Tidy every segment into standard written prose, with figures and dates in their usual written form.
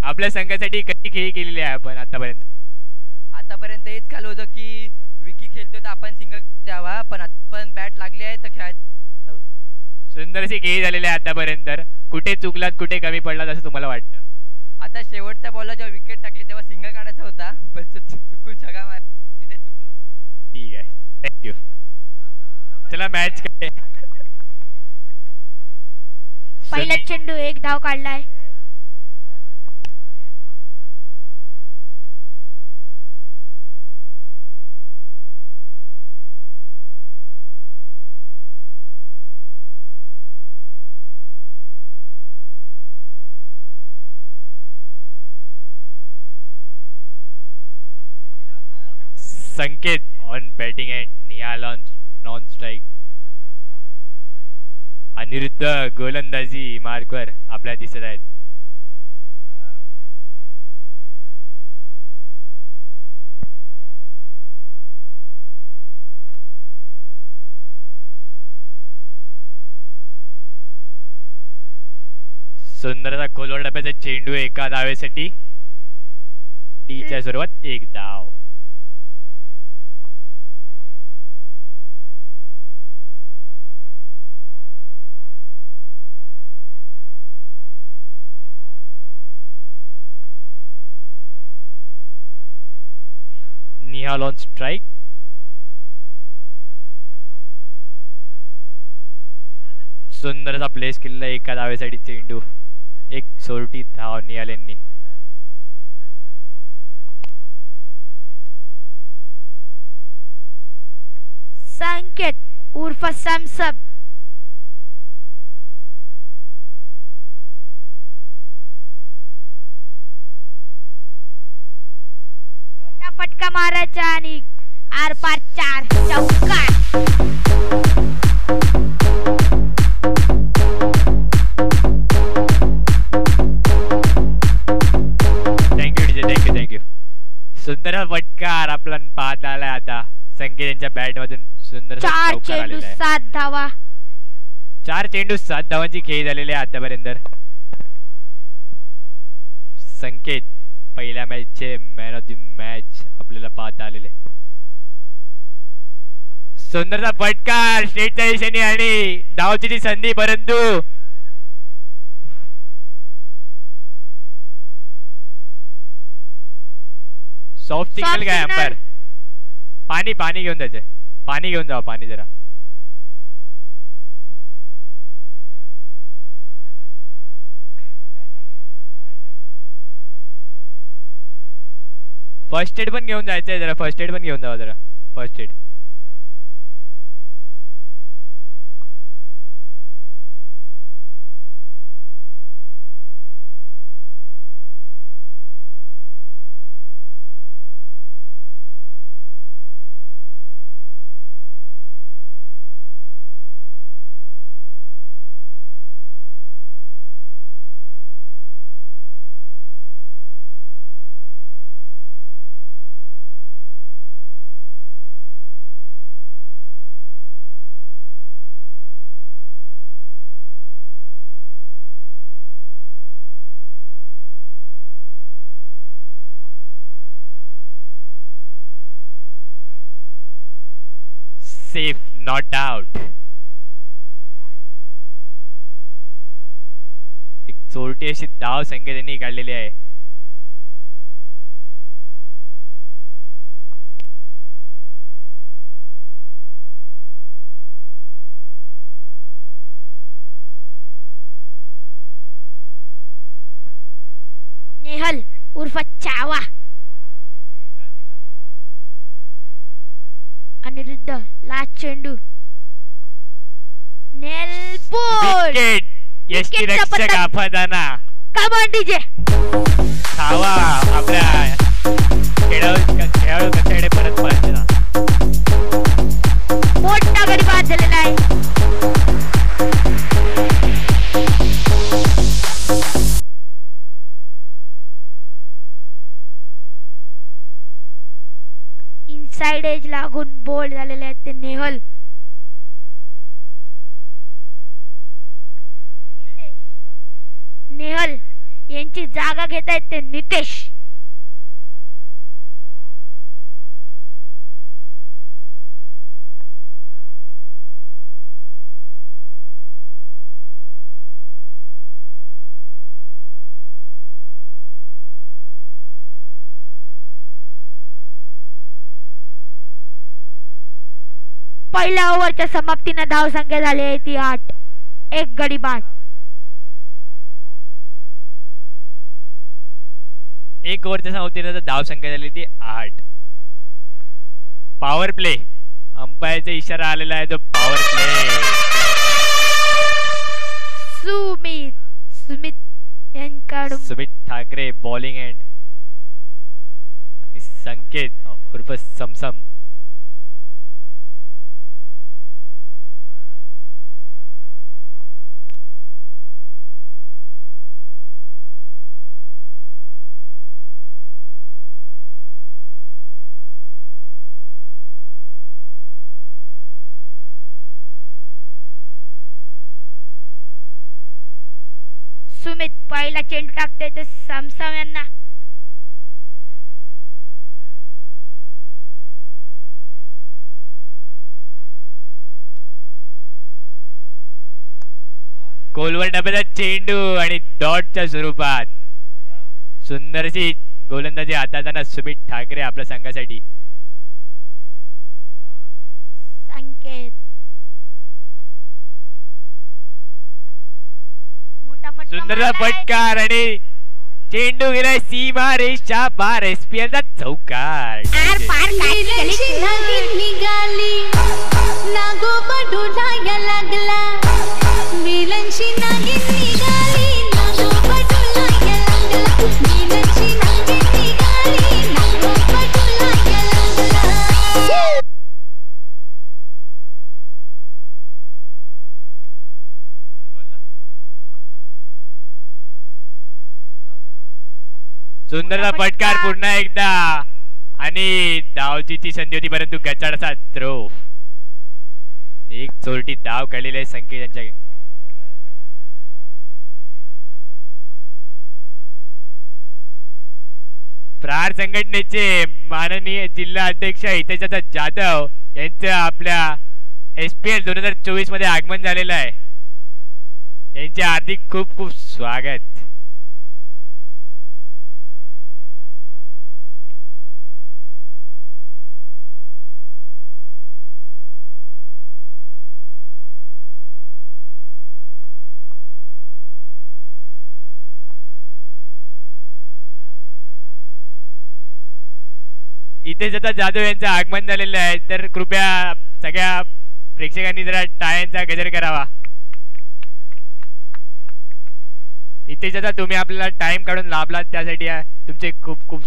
आपल्या संघासाठी कधी खेळ केलेली आहे आपण आतापर्यंत हेच चालू होतं की विकी खेळतोय तर आपण सिंगल द्यावा, पण आपण बॅट लागली आहे तर खेळायचं. सुंदर असे खेळ झालेले आहे आतापर्यंत. कुठे चुकलात कुठे कमी पडलात असं तुम्हाला वाटतं? आता शेवटच्या बॉलला जेव्हा विकेट टाकली तेव्हा सिंगल काढायचा होता, पण चुकून छगा मार तिथे चुकलो. ठीक आहे, थँक्यू. चला मॅच पहिला चेंडू 1 धाव काढलाय. Sanket on batting and Nihal on non strike. Aniruddh गोलंदाजी मार्कवर आपल्याला दिसत आहेत. सुंदरचा खोलवर डब्याचा चेंडू एका धावेसाठी. टीच्या सुरुवात 1 धाव. निहाल ऑन स्ट्राइक. सुंदर असा प्लेस केलेला एका धावेसाठी चेंडू. 1 सोरटी धाव निहाल यांनी. संकेत उर्फ सॅमसंग फटका मारायचा आणि आरपार 4 चौकार. थँक्यू. सुंदर फटकार आपला पाहत आलाय आता संकेत यांच्या बॅट मधून. सुंदर 4 चेंडू 7 धावा. 4 चेंडू 7 धावांची खेळ झालेली आहे आतापर्यंत. संकेत पहिल्या मॅचचे मॅन ऑफ द मॅच आपल्याला पाहता आलेले. सुंदरचा फटकार स्ट्रेटच्या दिशेने आणि धावची संधी, परंतु सॉफ्ट सिग्नल काय अंपायर. पाणी घेऊन जायचंय. पाणी घेऊन जावं. पाणी जरा. फर्स्ट एड पण घेऊन जायचंय जरा. फर्स्ट एड पण घेऊन जावा जरा. First aid. Safe, not out. एक चोरटी अशी धाव संकेत यांनी काढलेली आहे. नेहल उर्फ चावा अनिरुद्ध लास्ट चेंडू. नेलपूर विकेट. यष्टी रक्षक आफादाना. Come on DJ. धावा आपल्या खेळाडू कशाकडे परत पळायला. मोठा गडी बाद झालेला आहे. इनसाइड एज लागून बोल्ड झालेले आहेत ते नेहल. नेहल त्यांची जागा घेत आहेत ते नितेश. पहिल्या ओव्हरच्या समाप्तीने धावसंख्या झाली आहे ती 8. एक गडी बाद. एक ओव्हरच्या समाप्तीनंतर धाव संख्या झाली ती 8. Power play. अंपायरचा इशारा आलेला आहे तो पॉवर प्ले. सुमित यांकडून सुमित ठाकरे बॉलिंग एंड आणि संकेत उर्फ समसम. सुमित पहिला चेंडू टाकते तर समसम यांना. गोलवर डब्याचा चेंडू आणि डॉटच्या स्वरूपात सुंदरशी गोलंदाजी हाताळताना सुमित ठाकरे आपल्या संघासाठी. संकेत मोठा फटका सुंदरचा मारलाय. फटकार आणि चेंडू गेलाय सीमा रेषा पार. एसपीएलचा चौकार. आर पार काय केली? निघाली नागोबा ढोढाया लागला. मिलनची नागिन निघाली नागोबा ढोढाया लागला. मिलनची नागिन निघाली नागोबा ढोढाया लागला. सुंदरचा फटकार पुन्हा एकदा आणि धावचीची संधी होती परंतु गचाडाचा थ्रो. एक चोरटी धाव काढलेली आहे संकेत यांच्या. प्रहार संघटनेचे माननीय जिल्हा अध्यक्ष हितेश जाधव यांचं आपल्या एसपीएल 2024 मध्ये आगमन झालेलं आहे. यांचे हार्दिक खूप खूप स्वागत. इथे जता जाधव यांचं आगमन झालेलं आहे तर कृपया सगळ्या प्रेक्षकांनी जरा टाळ्यांचा गजर करावा. इथे जता तुम्ही आपल्याला टाइम काढून लाभलात त्यासाठी तुमचे खूप खूप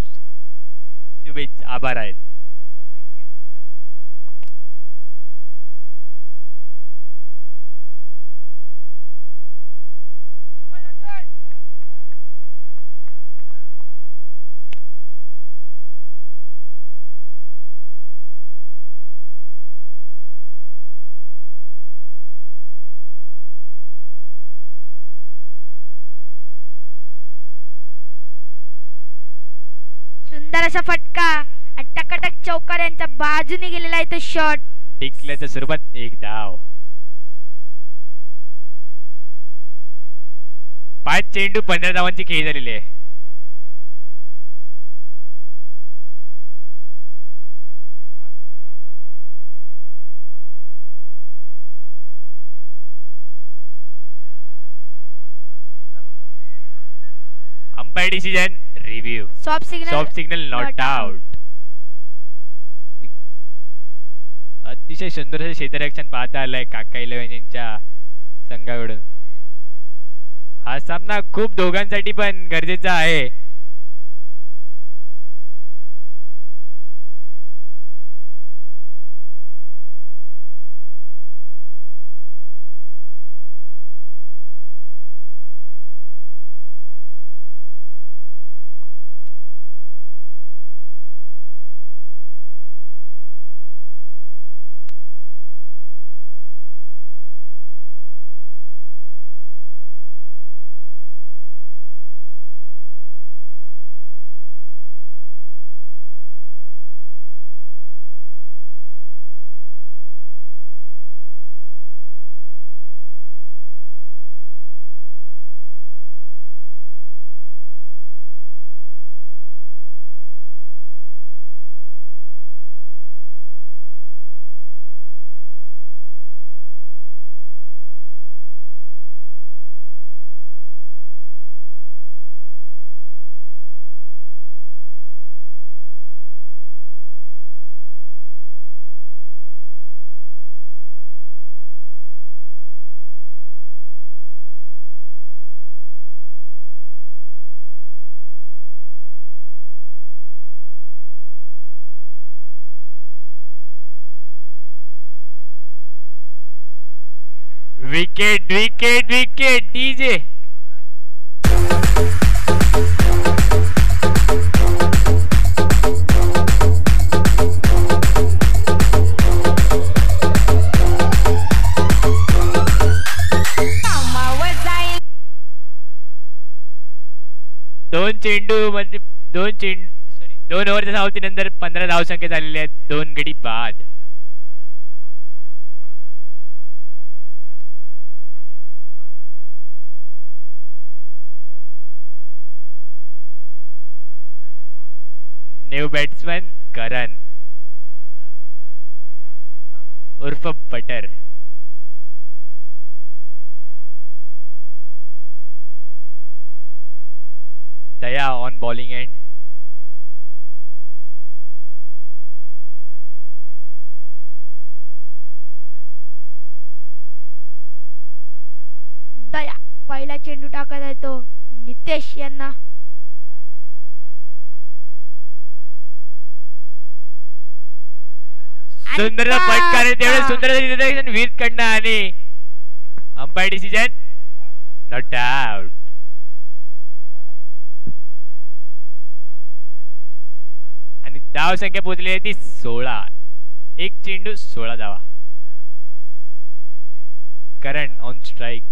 शुभेच्छा आभार आहेत. सुंदर असा फटका टकाटक चौकार यांच्या बाजूने गेलेला आहे तो शॉट. टिकल्याच्या स्वरूपात एक धाव. 5 चेंडू 15 धावांची खेळी झालेली आहे. Umpire decision review. Soft signal not out. अतिशय सुंदर असं क्षेत्ररक्षण पाहता आलंय काका 11 यांच्या संघाकडून. हा सामना खूप दोघांसाठी पण गरजेचा आहे. Wicket wicket wicket DJ. दोन चेंडू मध्ये दोन ओव्हरच्या धावतीनंतर 15 धावसंख्या झालेल्या आहेत. 2 गडी बाद. न्यू बॅट्समॅन करण उर्फ butter. Daya on bowling end. Daya पहिला चेंडू टाकत आहे तो नितेश यांना. सुंदर फटकार तेवढे सुंदर वीर कडनं आणि अंपायर डिसिजन नॉट आउट. आणि धाव संख्या पोहोचली आहे ती 16. एक चेंडू 16 धावा. करण ऑन स्ट्राइक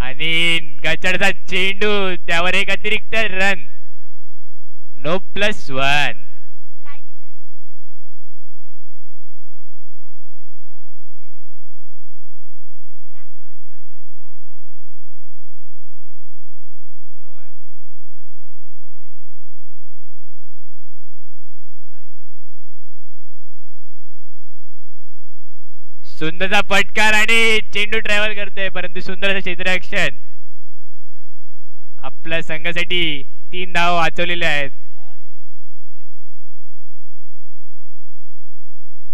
आणि गचडचा चेंडू त्यावर एक अतिरिक्त रन. नो +1. सुंदरचा फटकार आणि चेंडू ट्रॅव्हल करतोय परंतु सुंदर क्षेत्ररक्षण. आपल्या संघासाठी 3 धाव वाचवलेले आहेत.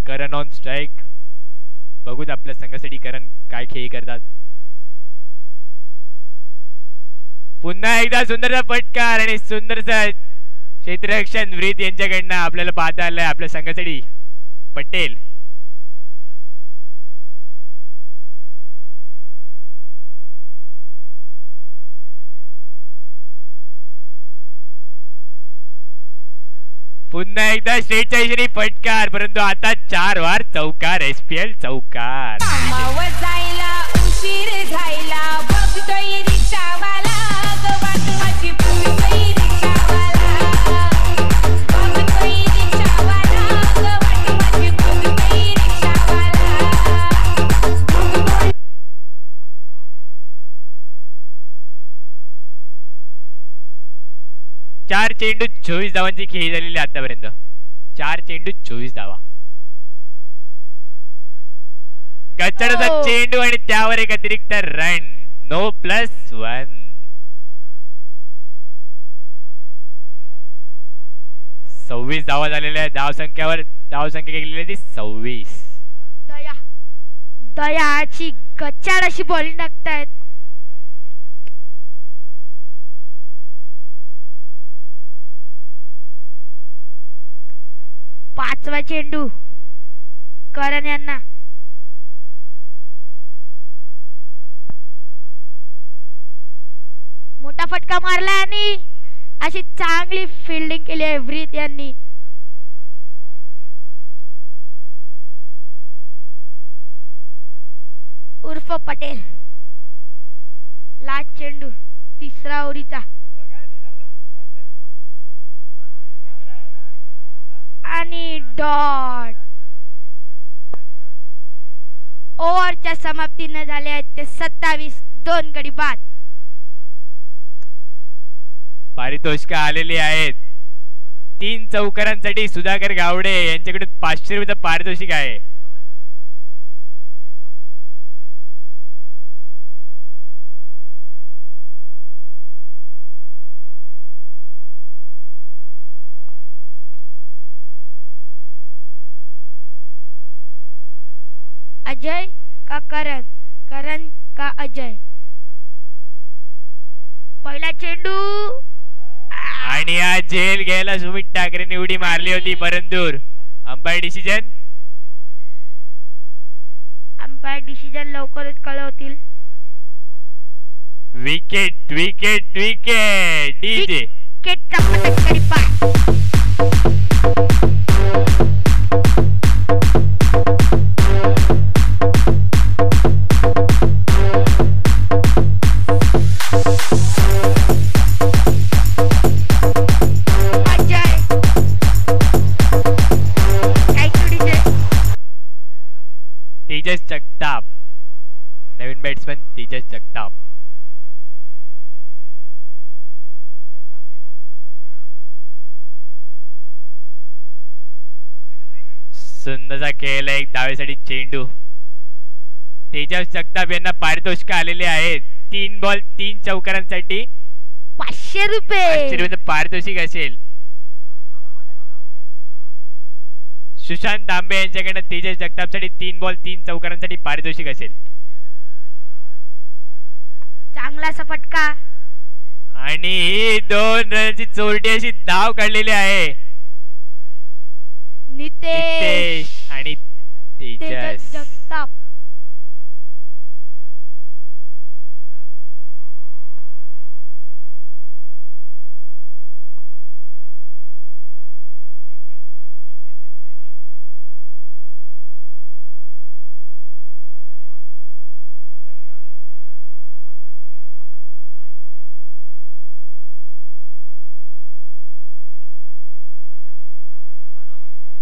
करण ऑन स्ट्राइक. बघूत आपल्या संघासाठी करण काय खेळी करतात. पुन्हा एकदा सुंदरचा फटकार आणि सुंदरचा क्षेत्ररक्षण व्रीत यांच्याकडनं आपल्याला पाहता आलंय. आपल्या संघासाठी पटेल. पुन्हा एकदा स्ट्रेटच्या इशारी फटकार परंतु आता 4 वार चौकार. SPL चौकार. उशीर झाला बघतोय रिक्षावाला गवाटवाची बघतोय रिक्षावाला बघतोय रिक्षावाला गवाटवाची बघतोय रिक्षावाला. 4 चेंडू 24 धावांची खेळी झालेली आतापर्यंत. 4 चेंडू 24 धावा. गच्चडचा चेंडू आणि त्यावर एक अतिरिक्त रन. नो +1. 26 धावा झालेल्या आहेत. धावसंख्या गेलेली आहे ती 26. दयाची गच्चाड अशी बॉलिंग टाकतायत. पाचवा चेंडू करण यांना. मोठा फटका मारला आणि अशी चांगली फिल्डिंग केली आहे व्रीत यांनी. उर्फ पटेल. लास्ट चेंडू 3रा ओव्हरीचा आणि डॉट. ओव्हरच्या समाप्तीने झाले आहेत ते 27. 2 गडी बाद. पारितोषिक आलेली आहेत. 3 चौकारांसाठी सुधाकर गावडे यांच्याकडून 500 रुपयाचं पारितोषिक आहे. अजय का करण. करण का अजय. पहिला चेंडू आणि हा झेल घ्यायला सुमित ठाकरेंनी उडी मारली होती परंतु अंपायर डिसिजन अंपायर डिसिजन लवकरच कळवतील. विकेट विकेट विकेट डीजे विकेटचा पटकरी पाय. तेजस जगताप, नवीन बॅट्समन तेजस जगताप. सुंदरचा खेळ, एक डावीसाठी चेंडू. तेजस जगताप यांना पारितोषिक आलेले आहेत. 3 बॉल 3 चौकारांसाठी 500 रुपये पारितोषिक असेल. सुशांत तांबे यांच्याकडनं तेजस जगतापसाठी 3 बॉल 3 चौकारांसाठी पारितोषिक असेल. चांगलासा फटका आणि ही 2 रनची चोरटी अशी धाव काढलेली आहे. नितेश आणि तेजस जगताप.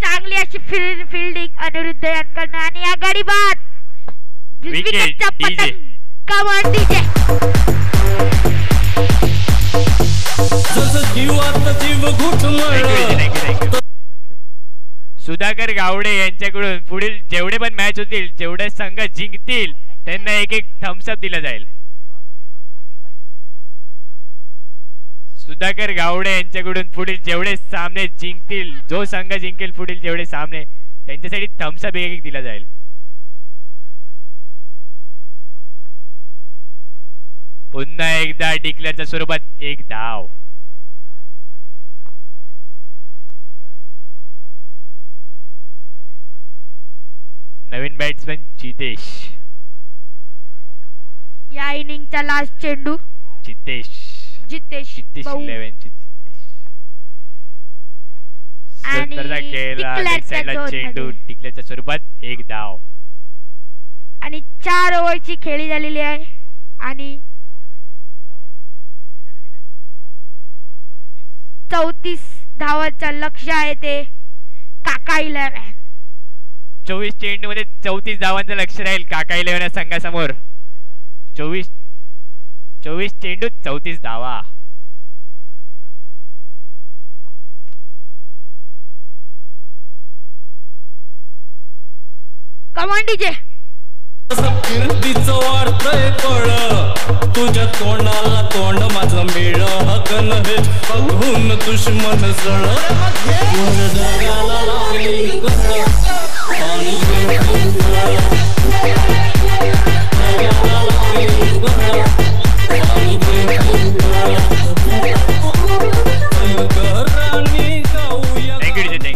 चांगली अशी फिल्डिंग अनिरुद्ध यांकडनं आणि या गाडी बाद. विकेटचा पतंग डीजे. सुधाकर गावडे यांच्याकडून पुढील जेवढे पण मॅच होतील, जेवढे संघ जिंकतील त्यांना एक थम्सअप दिला जाईल. सुधाकर गावडे यांच्याकडून पुढील जेवढे सामने जिंकतील, जो संघ जिंकेल पुढील जेवढे सामने, त्यांच्यासाठी थम्सअप एक दिला जाईल. पुन्हा एकदा डिक्लेअरच्या स्वरूपात 1 धाव. नवीन बॅट्समन जितेश. या इनिंगचा लास्ट चेंडू जितेश 11 सुंदरचा खेळ, चेंडू टिकल्याच्या स्वरूपात 1 धाव. आणि 4 ओव्हरची खेळी झालेली आहे आणि 34 धावांचं लक्ष आहे ते काका 11. 24 चेंडू मध्ये 34 धावांचं लक्ष राहील काका 11 संघासमोर. 24 चेंडू 34 धावा. कमान डीजे. कीर्तीचं वार्तय कळ, तुझ्या तोंडाला तोंड माझं मिळ हकन हे बघून दुश्मन जळ.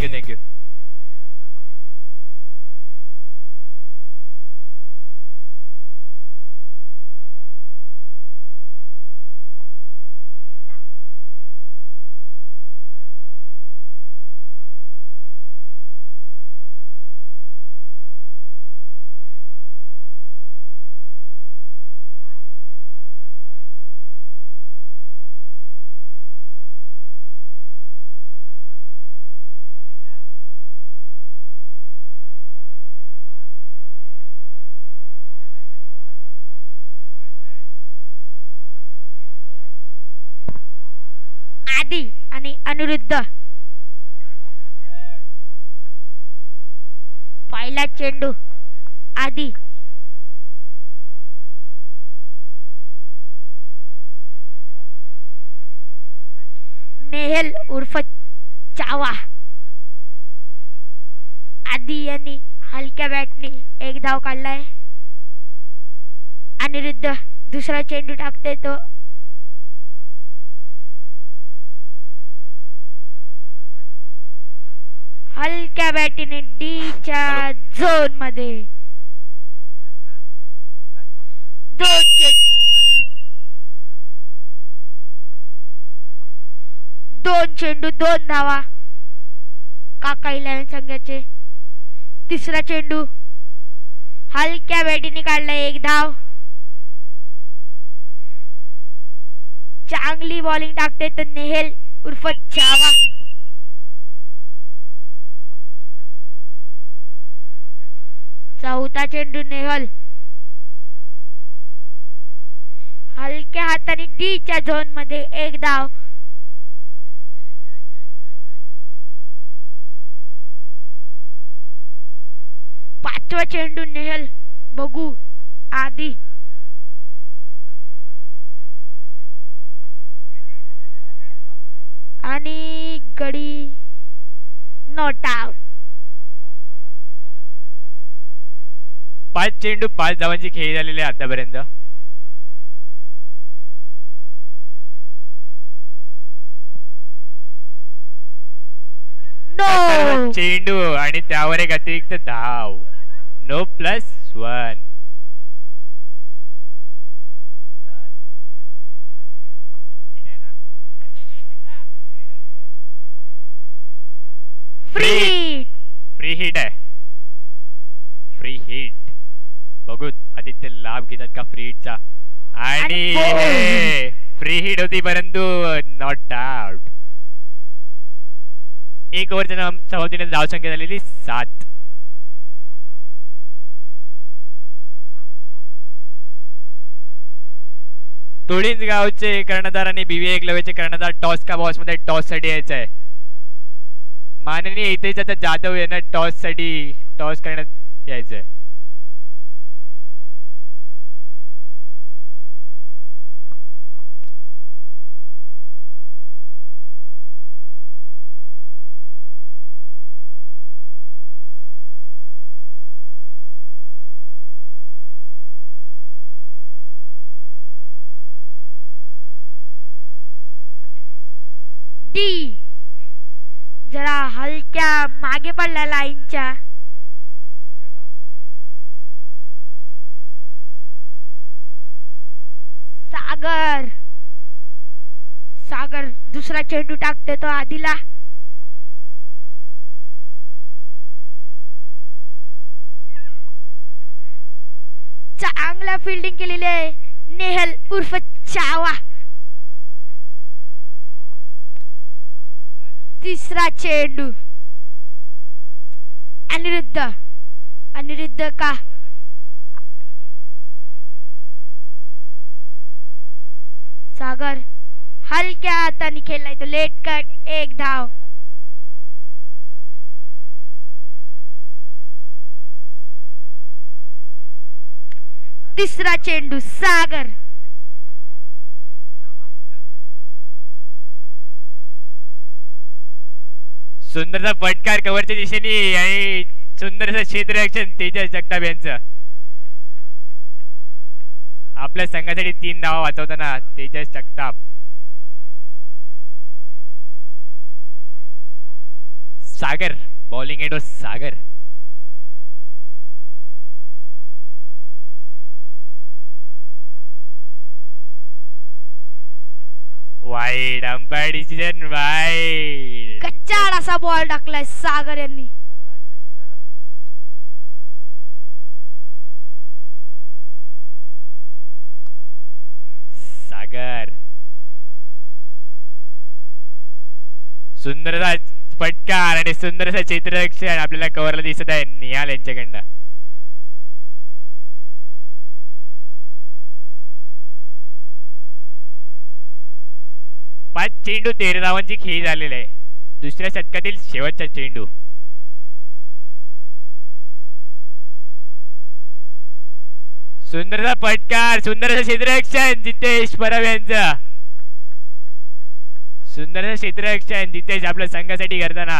थँक्यू. आदी आणि अनिरुद्ध. पहिला चेंडू आदी. नेहल उर्फ चावा. आदी यांनी हलक्या बॅटने 1 धाव काढलाय. अनिरुद्ध दुसरा चेंडू टाकते तो हलक्या बॅटीने डीच्या झोन मध्ये. दोन चेंडू दोन चेंडू दोन धावा काका 11 संघाचे. तिसरा चेंडू हलक्या बॅटीने काढला 1 धाव. चांगली बॉलिंग टाकते तर नेहल उर्फ छावा. चौथा चेंडू नेहल हलक्या हाताने डीच्या झोन मध्ये 1 धाव. पाचवा चेंडू नेहल बघू आधी आणि गडी नॉट आउट. 5 चेंडू 5 धावांची खेळी झालेली आहे आतापर्यंत. नो चेंडू आणि त्यावर एक अतिरिक्त धाव. नो +1. फ्री फ्री हिट आहे. फ्री हिट बघू आदित्य लाभ घेतात का फ्री हिटचा. आणि फ्री हिट होती परंतु नॉट आउट. 1 ओव्हरच्या सभोवतीने धावसंख्या झालेली 7. तुळींज गावचे कर्णधार आणि BV एकलव्याचे कर्णधार टॉस का बॉस मध्ये टॉस साठी यायचं आहे. माननीय इथे जाधव यांना टॉस करण्यात यायचंय. डी जरा हलक्या मागे पडल्या लाईनच्या. सागर दुसरा चेंडू टाकतो तो आधीला. चांगला फिल्डिंग केलेली आहे नेहल उर्फ चावा. तिसरा चेंडू अनिरुद्ध का सागर हलक्या हाताने खेळलाय तो लेट कट 1 धाव. तिसरा चेंडू सागर सुंदरचा फटकार कव्हरच्या दिशेने आणि सुंदरचं क्षेत्ररक्षण तेजस जगताप यांचं. आपल्या संघासाठी 3 धावा वाचवताना तेजस जगताप. सागर बॉलिंग एडो Sagar. Wide umpire decision wide. कच्चा असा बॉल टाकलाय सागर यांनी. सागर सुंदरचा फटकार आणि सुंदरचं क्षेत्ररक्षण आपल्याला कव्हरला दिसत आहे निहाल यांच्याकडनं. पाच चेंडू 13 धावांची खेळी झालेली आहे. दुसऱ्या षटकातील शेवटचा चेंडू. सुंदरचा फटकार सुंदरचं क्षेत्ररक्षण जितेश परब यांचं. सुंदरचं क्षेत्ररक्षण जितेश आपल्या संघासाठी करताना.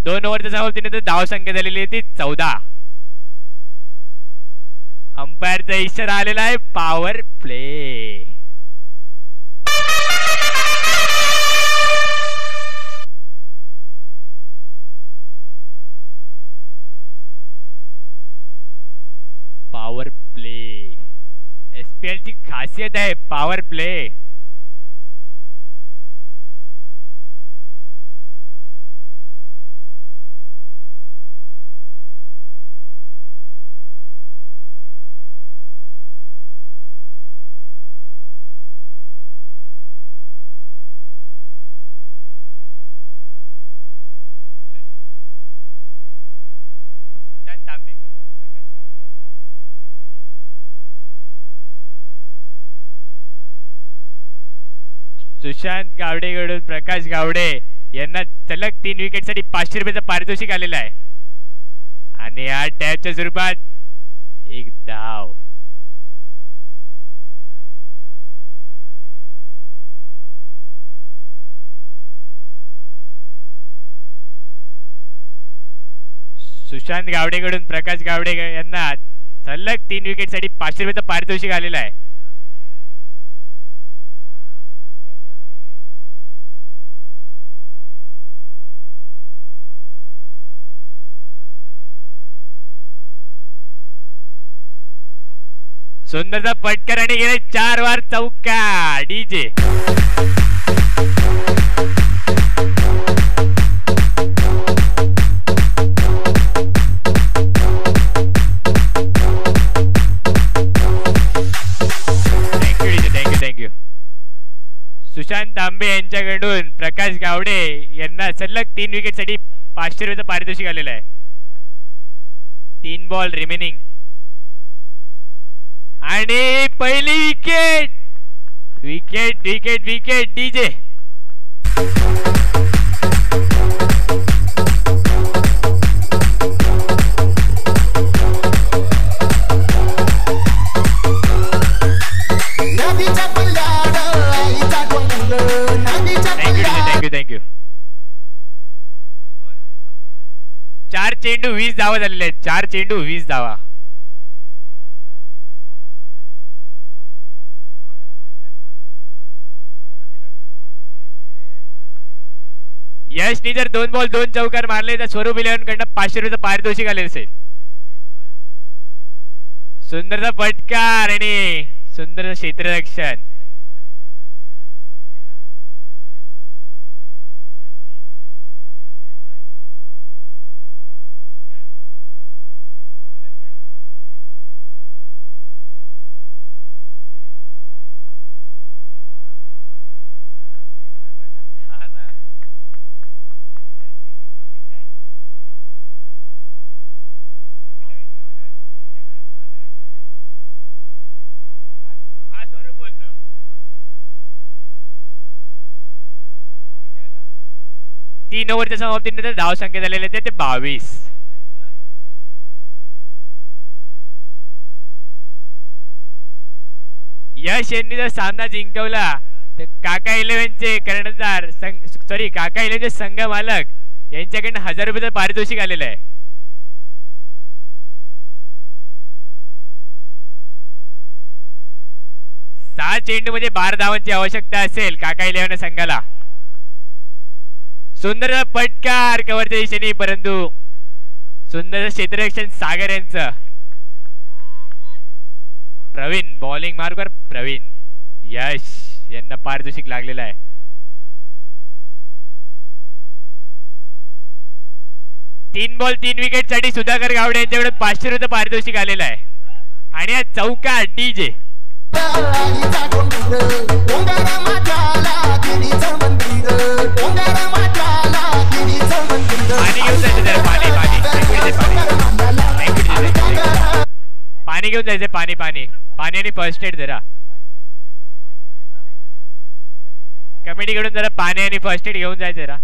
दोन ओव्हरच्या समाप्तीनंतर धाव संख्या झालेली होती 14. अंपायरचा इशारा आलेला आहे पॉवर प्ले. एसपीएल ची खासियत आहे पॉवर प्ले. सुशांत गावडेकडून प्रकाश गावडे यांना सलग 3 विकेटसाठी 500 रुपयाचं पारितोषिक आलेलं आहे. आणि या टॅचच्या स्वरूपात एक धाव. सुशांत गावडेकडून प्रकाश गावडे यांना सलग 3 विकेटसाठी 500 रुपयाचं पारितोषिक आलेलं आहे. सुंदरचा पटकर आणि गेले 4 वार चौका. DJ thank you. सुशांत तांबे यांच्याकडून प्रकाश गावडे यांना सलग 3 विकेटसाठी 500 रुपयाचं पारितोषिक आलेलं आहे. 3 बॉल रिमेनिंग आणि पहिली wicket. Wicket wicket wicket. DJ thank you. 4 चेंडू 20 धावा झालेले आहेत. 4 चेंडू 20 धावा. यशनी जर 2 बॉल 2 चौकार मारले तर स्वरूप 11 कडनं 500 रुपयाचं पारितोषिक आलेलं असेल. सुंदरचा फटकार आणि सुंदर क्षेत्ररक्षण. तीन ओव्हरच्या समाप्तीनंतर धाव संख्या झालेले ते 22. यश यांनी जर सामना जिंकवला तर काका 11चे कर्णधार काका 11चे संघ मालक यांच्याकडनं 1000 रुपयाचं पारितोषिक आलेलं आहे. सहा चेंडू मध्ये 12 धावांची आवश्यकता असेल काका 11 संघाला. सुंदर पटकार कव्हरच्या दिशेने परंतु सुंदर क्षेत्ररक्षण सागर यांचं. प्रवीण बॉलिंग मार्कवर प्रवीण. यश यांना पारितोषिक लागलेलं आहे. तीन बॉल 3 विकेट साठी सुधाकर गावडे यांच्याकडे 500 रुपये पारितोषिक आलेलं आहे. आणि हा चौका डीजे पाणी घेऊन जायचं. पाणी पाणी पाणी आणि फर्स्ट एड जरा कमिटी कडून जरा पाणी आणि फर्स्ट एड घेऊन जायचं जरा.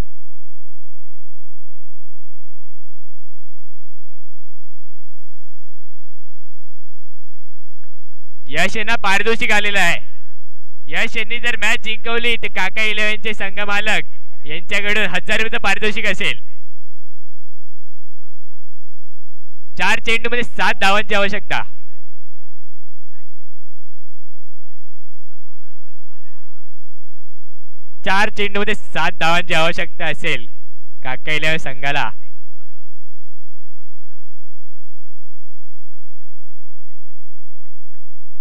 यश यांना पारितोषिक आलेलं आहे. यश यांनी जर मॅच जिंकवली तर काका 11चे संघ मालक यांच्याकडून 1000 रुपयाचं पारितोषिक असेल. 4 चेंडू मध्ये 7 धावांची आवश्यकता. चार चेंडू मध्ये 7 धावांची आवश्यकता असेल काका 11 संघाला.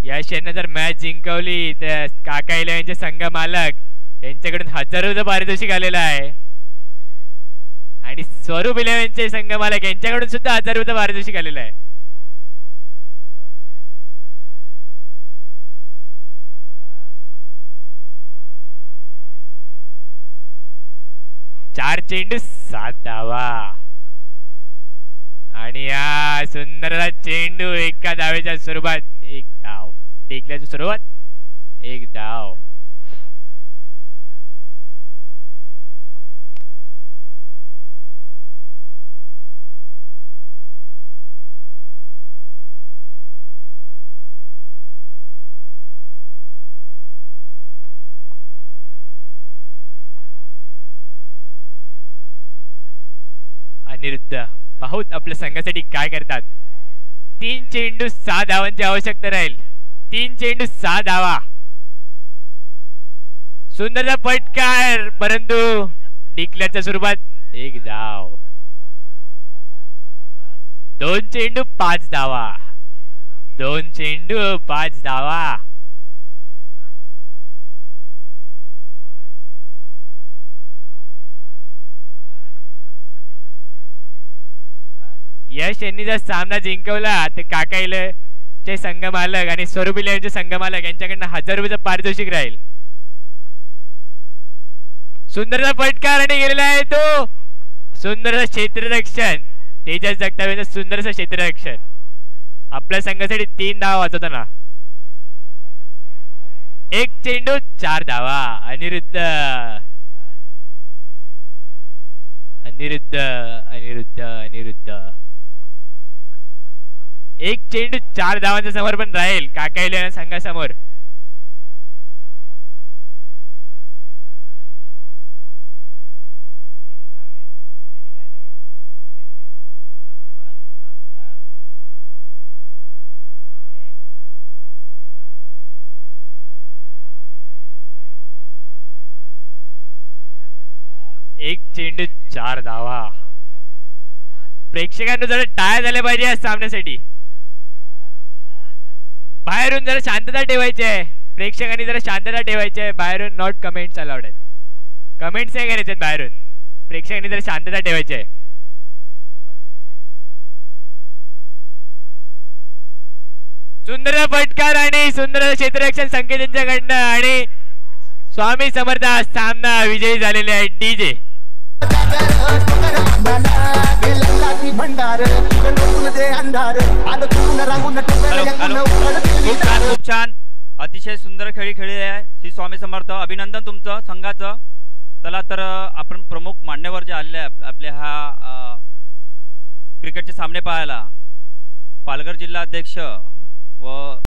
यश यश यांना जर मॅच जिंकवली तर काका यांचे संघ मालक यांच्याकडून 1000 रुपये पारितोषिक आलेलं आहे आणि स्वरूप इलेव्हनचे संघ मालक यांच्याकडून सुद्धा 1000 रुपये पारितोषिक आलेलं आहे. चार चेंडू 7 धावा आणि या सुंदर चेंडू एका धावेच्या स्वरूपात 1 धाव. टेकल्याच्या सुरुवात 1 धाव. अनिरुद्ध पाहूत आपल्या संघासाठी काय करतात. 3 चेंडू 6 धावांची आवश्यकता राहील. 3 चेंडू 6 धावा. सुंदरचा पटकार परंतु डिक्लेअरच्या स्वरूपात 1 धाव. 2 चेंडू 5 धावा. 2 चेंडू 5 धावा. यश यांनी जर सामना जिंकवला तर काकाईलचे संघ मालक आणि स्वरूप इलेव्हनचे संघ मालक यांच्याकडनं 1000 रुपयाचं पारितोषिक राहील. सुंदरचा फटकार आणि गेलेला आहे तो सुंदरचा क्षेत्ररक्षण. तेजस जगताप यांचं सुंदरचं क्षेत्ररक्षण. आपल्या संघासाठी 3 धावा वाचवताना 1 चेंडू 4 धावा. अनिरुद्ध अनिरुद्ध अनिरुद्ध अनिरुद्ध 1 चेंडू 4 धावांचं समर्पण राहील काकाईल्या संघासमोर. एक चेंडू 4 धावा. प्रेक्षकांना जरा टाळ्या झाल्या पाहिजे या सामन्यासाठी. बाहेरून जरा शांतता ठेवायची आहे. प्रेक्षकांनी जरा शांतता ठेवायची आहे. बाहेरून नॉट कमेंट्स अलाउड आहेत. कमेंट्स नाही करायचे बाहेरून. प्रेक्षकांनी जरा शांतता ठेवायची आहे. सुंदर फटकार आणि सुंदर क्षेत्ररक्षण संकेत यांच्याकडनं आणि स्वामी समर्थ सामना विजयी झालेले आहे. डीजे खूप छान अतिशय सुंदर खेळी खेळली आहे श्री स्वामी समर्थ. अभिनंदन तुमचं संघाचं. चला तर आपण प्रमुख मान्यवर जे आलेले आहे आपल्या हा क्रिकेटचे सामने पाहायला पालघर जिल्हा अध्यक्ष व